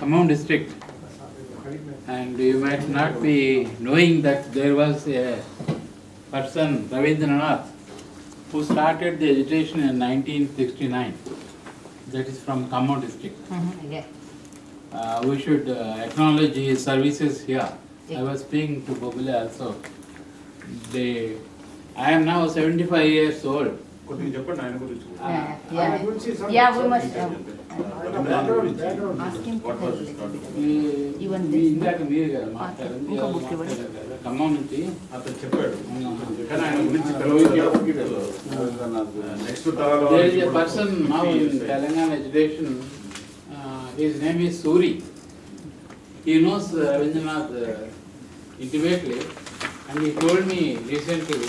Khammam district, and you might not be knowing that there was a person, Ravindranath, who started the agitation in 1969. That is from Khammam district. Yeah. We should acknowledge his services here. I was speaking to Bobile also. I am now 75 years old. Yeah, we must ask him to tell a little bit. Even this. ఇందాక మీరు కదా మాట్లాడారు. ఇంకా book ఇవ్వండి. ఖమ్మం నుంచి అతను చెప్పాడు కానీ ఆయన గురించి next there is a person now in Telangana education. His name is Suri. He knows Ravindranath intimately, and he told me recently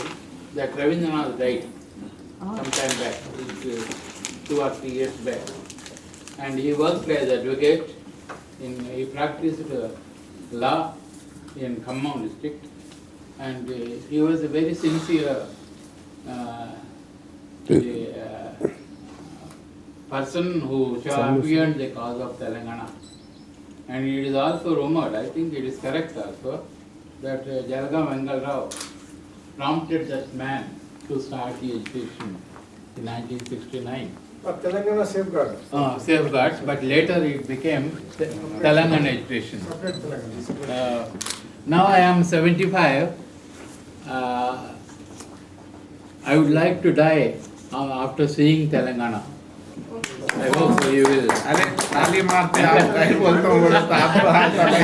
that Ravindranath died some time back, 2 or 3 years back. And he worked as advocate. He practiced law in Khammam district, and he was a very sincere person who championed the cause of Telangana. And it is also rumored, I think it is correct also, that Jalgam Vengal Rao prompted that man to start the education in 1969. Telangana safeguard. Safeguards, but later it became Telangana education. Now I am 75. I would like to die after seeing Telangana. I hope you will. अरे ताली मारते आप कहीं बोलते हो बोले तो आपको हाथ लगा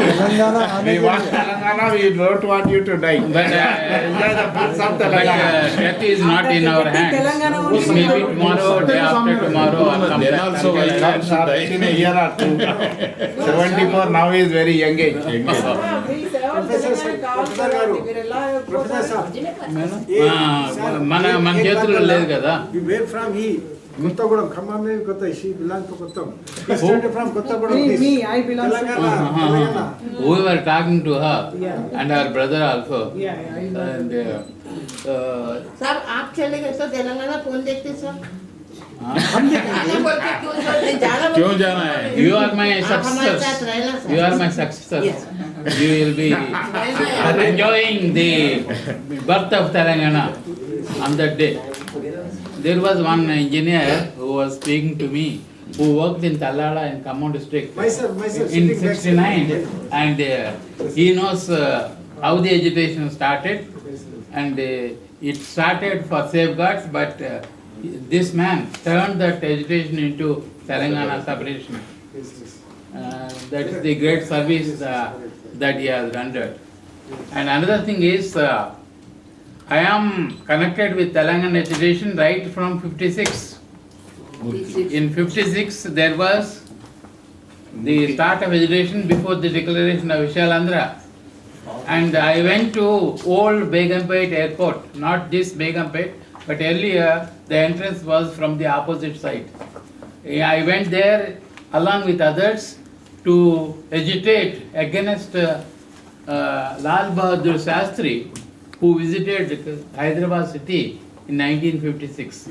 Telangana we want Telangana we don't want you to die But, enjoy the fruits of but Telangana death is not in our hands. It may be tomorrow, day after tomorrow, or Then also I sometime. can't in a year or two 74 now is very young age మన చేతుల్లో లేదు కదా. Where from he? Kottagudem, Khammam maybe Kotta. She belongs to Kottagudem. He started from Kottagudem. Me, I belong to Telangana. We were talking to her Yeah. and her brother also. Yeah, I know. And sir आप चले गए तो तेलंगाना कौन देखते sir क्यों जाना है you are my आप हमारे साथ successor. रहना sir You are my successor. Yes. You will be enjoying the birth of Telangana on that day. There was one engineer who was speaking to me, who worked in Tallada in Khammam district Myself, in sitting back. 69, and he knows how the agitation started, and it started for safeguards, but this man turned that agitation into Telangana separation. That is the great service that he has rendered. And another thing is, I am connected with Telangana agitation right from 56. In 56, there was the start of agitation before the declaration of Vishalandra. And I went to old Begumpet airport, not this Begumpet, but earlier the entrance was from the opposite side. I went there along with others to agitate against Lal Bahadur Shastri, who visited Hyderabad city in 1956.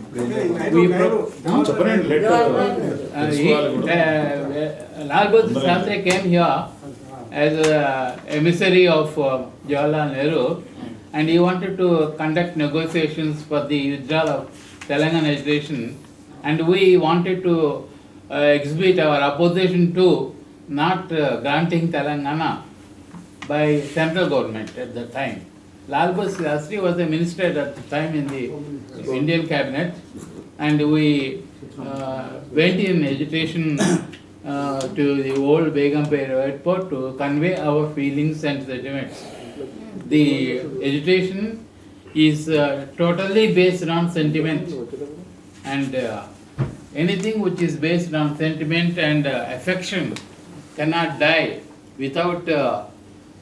Lal Bahadur Shastri came here as an emissary of Jawaharlal Nehru, and he wanted to conduct negotiations for the withdrawal of Telangana agitation, and we wanted to exhibit our opposition to not granting Telangana by central government at that time. Lal Bahadur Shastri was the minister at the time in the Indian cabinet, and we went in agitation to the old Begumpet airport to convey our feelings and sentiments. The agitation is totally based on sentiment, and anything which is based on sentiment and affection cannot die without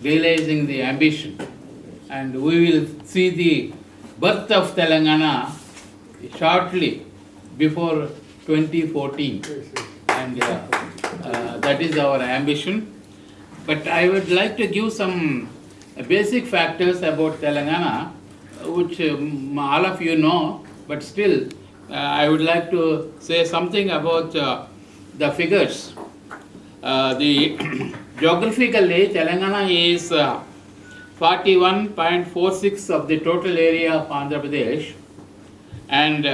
realizing the ambition. And we will see the birth of Telangana shortly before 2014, and that is our ambition. But I would like to give some basic factors about Telangana, which all of you know, but still I would like to say something about the figures. The geographically, Telangana is 41.46 of the total area of Andhra Pradesh, and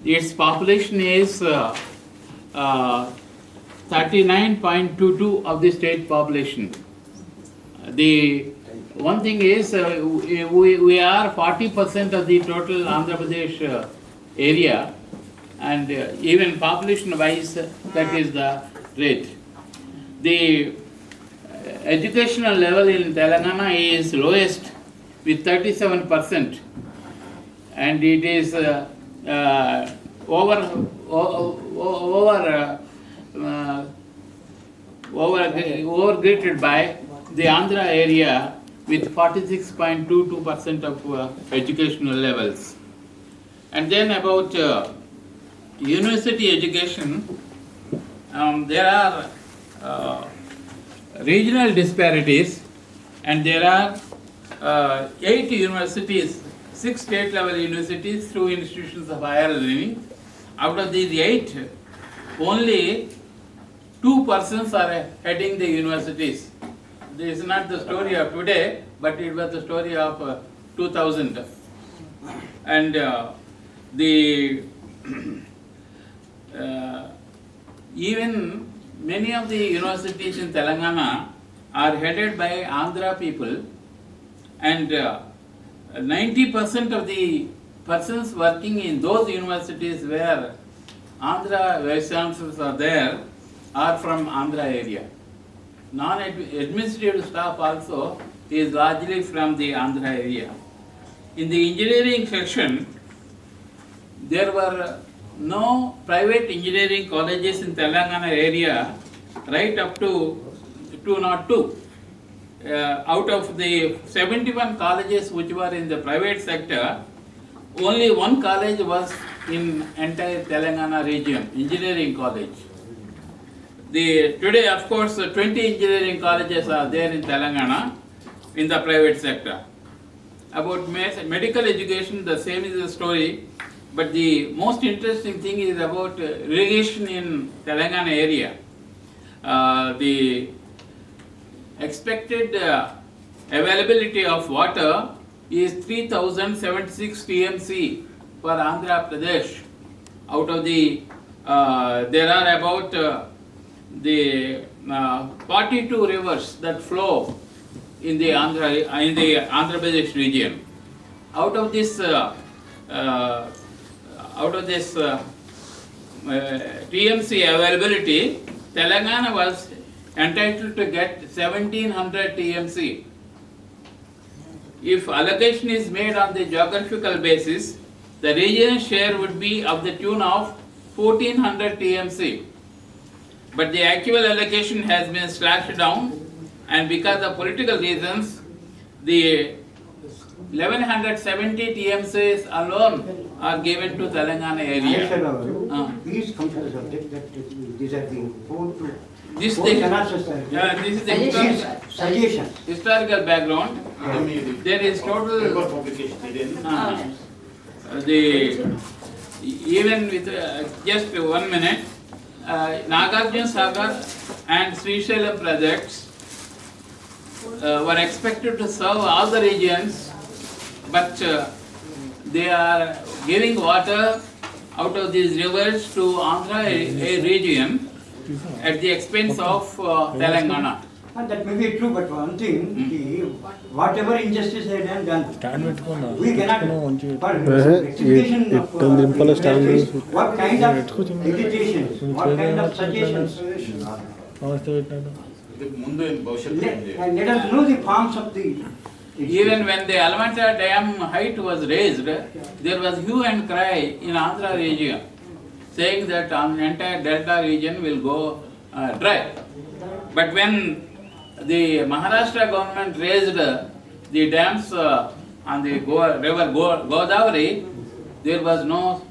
its population is 39.22 of the state population. The one thing is we are 40% of the total Andhra Pradesh area, and even population wise that is the rate. The educational level in Telangana is lowest with 37%, and it is overgraded by the Andhra area with 46.22% of educational levels. And then about university education, there are regional disparities, and there are 8 universities, 6 state level universities through institutions of higher learning. Out of these 8, only 2 persons are heading the universities. This is not the story of today, but it was the story of 2000. And even many of the universities in Telangana are headed by Andhra people, and 90% of the persons working in those universities where Andhra vice chancellors are there are from Andhra area. Non-administrative staff also is largely from the Andhra area. In the engineering section, there were no private engineering colleges in Telangana area right up to 202. Out of the 71 colleges which were in the private sector, only 1 college was in entire Telangana region, engineering college. Today, of course, 20 engineering colleges are there in Telangana in the private sector. About medical education, the same is the story, but the most interesting thing is about irrigation in Telangana area. The expected availability of water is 3076 TMC for Andhra Pradesh. Out of the, there are about 42 rivers that flow in the Andhra Pradesh region. Out of this TMC availability, Telangana was entitled to get 1700 TMC. If allocation is made on the geographical basis, the region share would be of the tune of 1400 TMC. But the actual allocation has been slashed down, and because of political reasons, the 1170 TMCs alone are given to Telangana area. Please come to the subject that these are the 4 to This four thing, cannot sustain. this is the Suggestions. historical background. There is total even with just 1 minute, Nagarjuna Sagar and Srisailam projects were expected to serve all the regions, but they are giving water out of these rivers to Andhra region at the expense of Telangana. That may be true, but one thing, whatever injustice they have done, we cannot, for rectification of injustice, what kind of agitations, what kind of suggestions, let us know the forms of the... Even when the Alamanta Dam height was raised, there was hue and cry in Andhra region, saying that the entire delta region will go dry. But when the Maharashtra government raised the dams on the river Godavari, there was no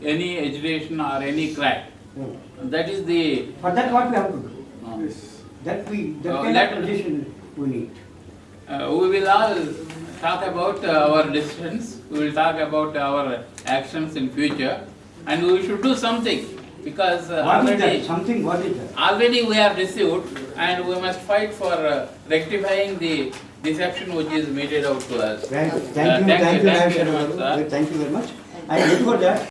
any agitation or any cry. That is the... But that's what we have to do. That kind of position we need. We will all talk about our decisions, we will talk about our actions in future, and we should do something. because What is that? already, Something, what is that? already we are deceived and we must fight for rectifying the deception which is meted out to us. Thank you, Thank you Nayan very much, Sharma. sir. Thank you very much. And before that,